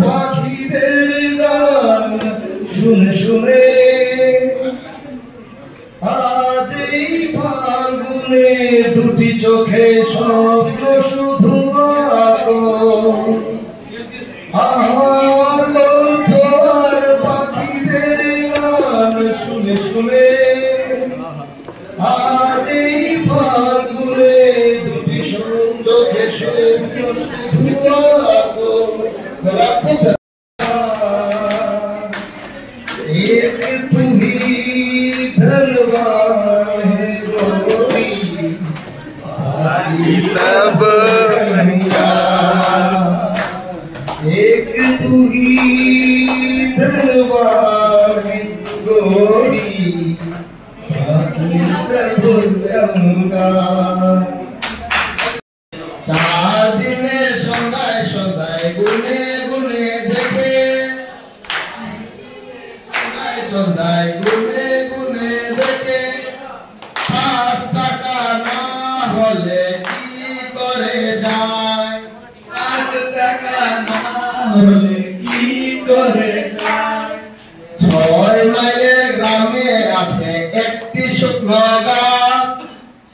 পাখিদের গান শুনে শুনে আজ এই ফাল্গুনে দুটি চোখে স্বপ্ন শুধু আঁকো আমার গল্প আর পাখিদের গান শুনে শুনে আজ এই ফাল্গুনে দুটি চোখে স্বপ্ন শুধু আঁকো एक तू ही धनवान है गोरी बाकी सब एक तू ही धनवान है गोरी बाकी सब कंगाल चार दिनेर सन्ध्याय सन्ध्याय गुने गुने देखे সন্ধ্যায় গুনে গুনে দেখে 5 টাকা না হলে কি করে যায় 5 টাকা না হলে কি করে যায় 6 মাইলের গ্রামে আছে একটি শুকনো গাছ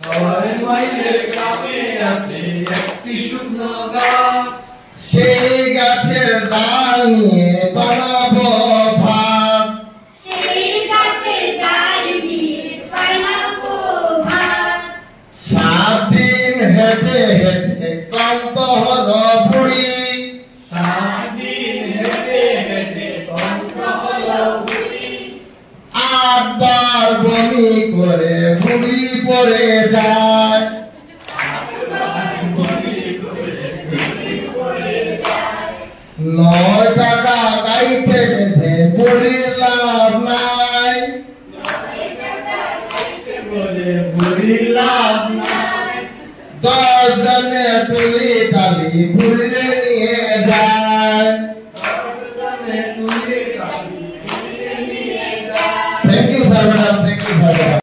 6 মাইলের গ্রামে আছে একটি শুকনো গাছ সেই গাছের ডাল নিয়ে বানাবো হেঁটে হেঁটে ক্লান্ত হলো বুড়ি 7 দিন হেঁটে হেঁটে ক্লান্ত হলো বুড়ি 8 বার বমি করে বুড়ি পড়ে যায় 9 টাকা গাইতে বেঁধে বুড়ির লাভ নাই 9 টাকা গাইতে বেঁধে বুড়ির লাভ নাই 10 জনে তুলি তালি বুড়িয়ে নিয়ে যায় 10 জনে তুলি তালি বুড়িয়ে নিয়ে যায়। Thank you sir madam, thank you sir.